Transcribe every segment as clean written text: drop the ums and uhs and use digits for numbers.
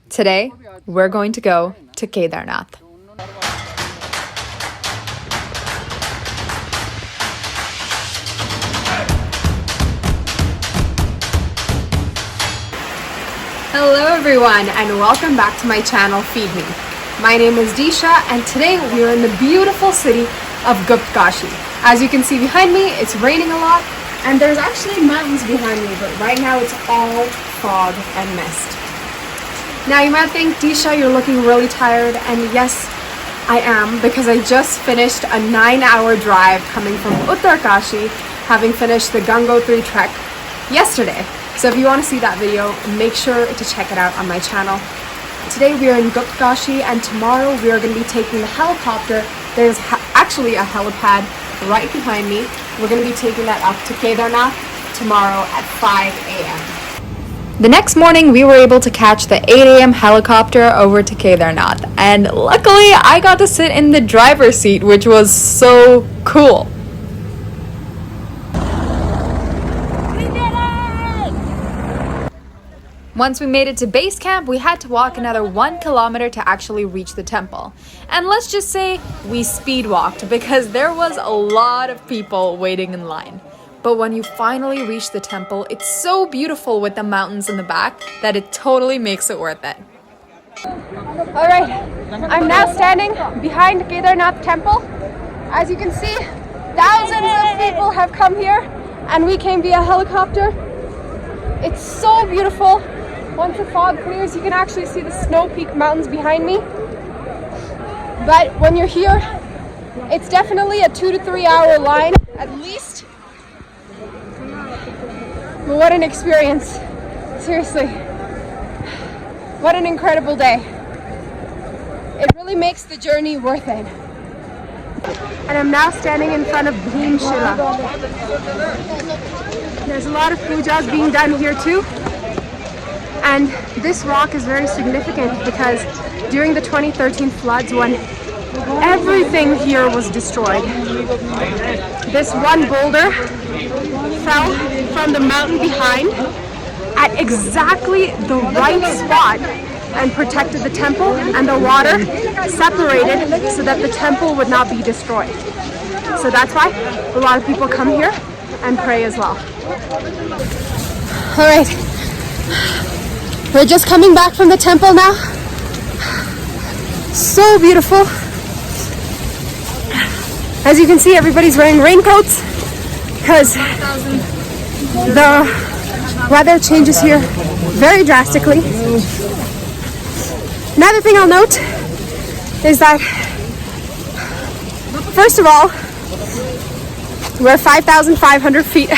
Today, we're going to go to Kedarnath. Hello everyone and welcome back to my channel Feed Me. My name is Disha and today we are in the beautiful city of Kashi. As you can see behind me, it's raining a lot and there's actually mountains behind me, but right now it's all fog and mist. Now you might think, Disha, you're looking really tired, and yes, I am, because I just finished a 9-hour drive coming from Kashi, having finished the Gangotri trek yesterday. So if you want to see that video, make sure to check it out on my channel. Today we are in Kashi and tomorrow we are going to be taking the helicopter. There's actually a helipad right behind me. We're going to be taking that up to Kedarnath tomorrow at 5 a.m. The next morning, we were able to catch the 8 a.m. helicopter over to Kedarnath, and luckily I got to sit in the driver's seat, which was so cool. We did it! Once we made it to base camp, we had to walk another 1 kilometer to actually reach the temple. And let's just say we speed walked because there was a lot of people waiting in line. But when you finally reach the temple, it's so beautiful with the mountains in the back that it totally makes it worth it. Alright, I'm now standing behind Kedarnath temple. As you can see, thousands of people have come here and we came via helicopter. It's so beautiful. Once the fog clears, you can actually see the snow-peaked mountains behind me. But when you're here, it's definitely a 2 to 3 hour line at least. What an experience. Seriously. What an incredible day. It really makes the journey worth it. And I'm now standing in front of Bhim Shila. There's a lot of pujas being done here too. And this rock is very significant because during the 2013 floods, when everything here was destroyed, this one boulder fell from the mountain behind at exactly the right spot and protected the temple, and the water separated so that the temple would not be destroyed. So that's why a lot of people come here and pray as well. Alright, we're just coming back from the temple now. So beautiful. As you can see, everybody's wearing raincoats because the weather changes here very drastically. Another thing I'll note is that, first of all, we're 5,500 feet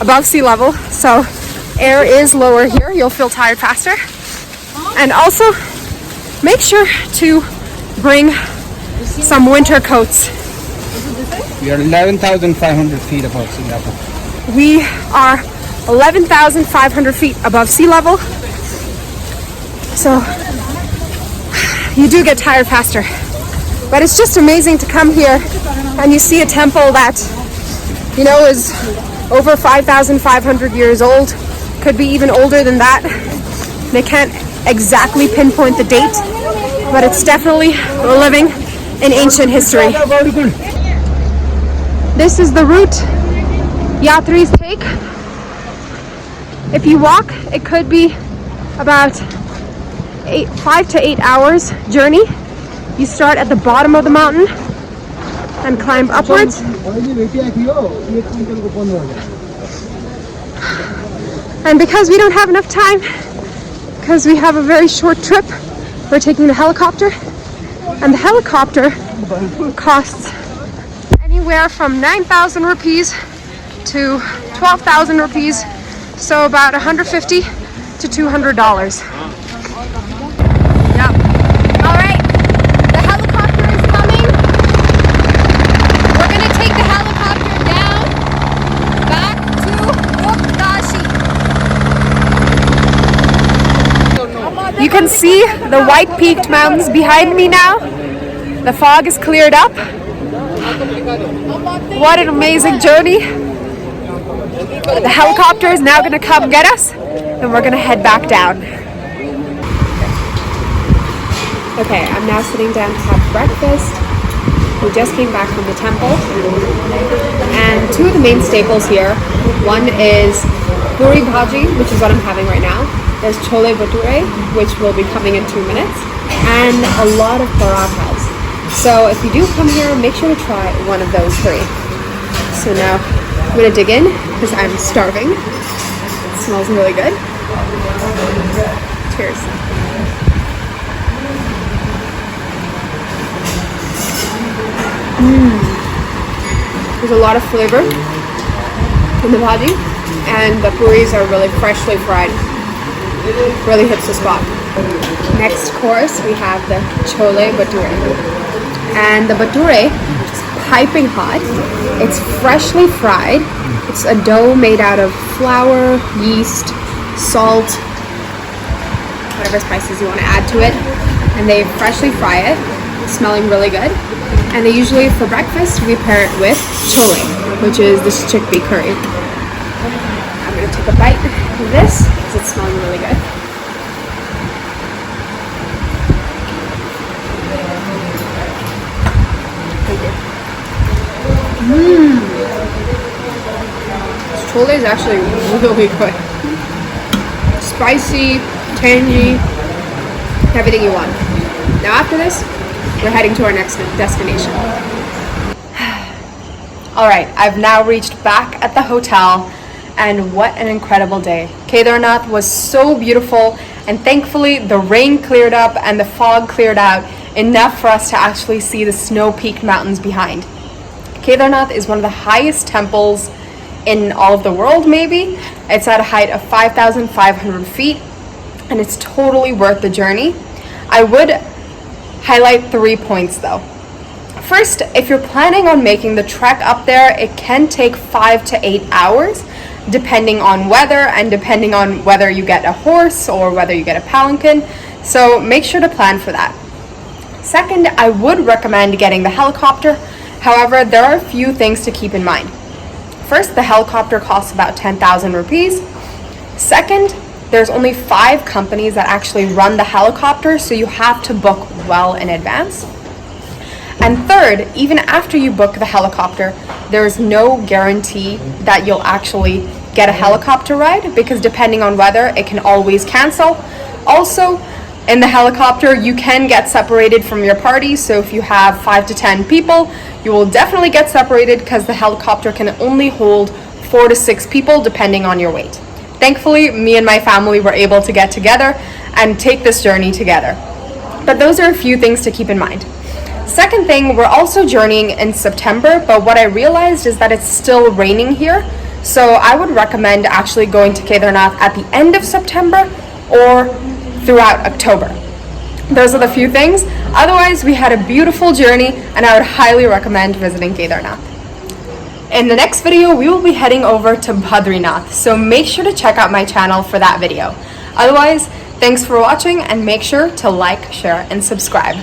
above sea level, so air is lower here. You'll feel tired faster. And also, make sure to bring some winter coats. We are 11,500 feet above sea level. We are 11,500 feet above sea level. So you do get tired faster. But it's just amazing to come here and you see a temple that, you know, is over 5,500 years old. Could be even older than that. They can't exactly pinpoint the date, but it's definitely living in ancient history. This is the route Yatris take. If you walk, it could be about 5 to 8 hours journey. You start at the bottom of the mountain and climb upwards. And because we don't have enough time, because we have a very short trip, we're taking the helicopter. And the helicopter costs anywhere from 9,000 rupees to 12,000 rupees, so about $150 to $200. Yep. All right, the helicopter is coming. We're gonna take the helicopter down back to Kashi. You can see the white peaked mountains behind me now. The fog is cleared up. What an amazing journey. The helicopter is now going to come get us and we're going to head back down. Okay, I'm now sitting down to have breakfast. We just came back from the temple. And two of the main staples here, one is puri bhaji, which is what I'm having right now. There's chole bhature, which will be coming in 2 minutes, and a lot of parathas. So if you do come here, make sure to try one of those three. So now I'm gonna dig in because I'm starving. It smells really good. Cheers. There's a lot of flavor in the bhaji, and the puris are really freshly fried. Really hits the spot. Next course, we have the chole bhature. And the bhature is piping hot. It's freshly fried. It's a dough made out of flour, yeast, salt, whatever spices you want to add to it. And they freshly fry it, smelling really good. And they usually, for breakfast, we pair it with chole, which is this chickpea curry. I'm going to take a bite of this because it's smelling really good. Thank you. This chole is actually really good. Spicy, tangy, everything you want. Now after this, we're heading to our next destination. All right, I've now reached back at the hotel, and what an incredible day. Kedarnath was so beautiful, and thankfully the rain cleared up and the fog cleared out enough for us to actually see the snow-peaked mountains behind. Kedarnath is one of the highest temples in all of the world, maybe. It's at a height of 5,500 feet, and it's totally worth the journey. I would highlight 3 points though. First, if you're planning on making the trek up there, it can take 5 to 8 hours, depending on weather and depending on whether you get a horse or whether you get a palanquin. So make sure to plan for that. Second, I would recommend getting the helicopter. However, there are a few things to keep in mind. First, the helicopter costs about 10,000 rupees. Second, there's only 5 companies that actually run the helicopter, so you have to book well in advance. And third, even after you book the helicopter, there's no guarantee that you'll actually get a helicopter ride, because depending on weather, it can always cancel. Also, in the helicopter, you can get separated from your party, so if you have 5 to 10 people, you will definitely get separated because the helicopter can only hold 4 to 6 people depending on your weight. Thankfully, me and my family were able to get together and take this journey together. But those are a few things to keep in mind. Second thing, we're also journeying in September, but what I realized is that it's still raining here. So I would recommend actually going to Kedarnath at the end of September or throughout October. Those are the few things. Otherwise, we had a beautiful journey, and I would highly recommend visiting Kedarnath. In the next video, we will be heading over to Badrinath, so make sure to check out my channel for that video. Otherwise, thanks for watching, and make sure to like, share, and subscribe.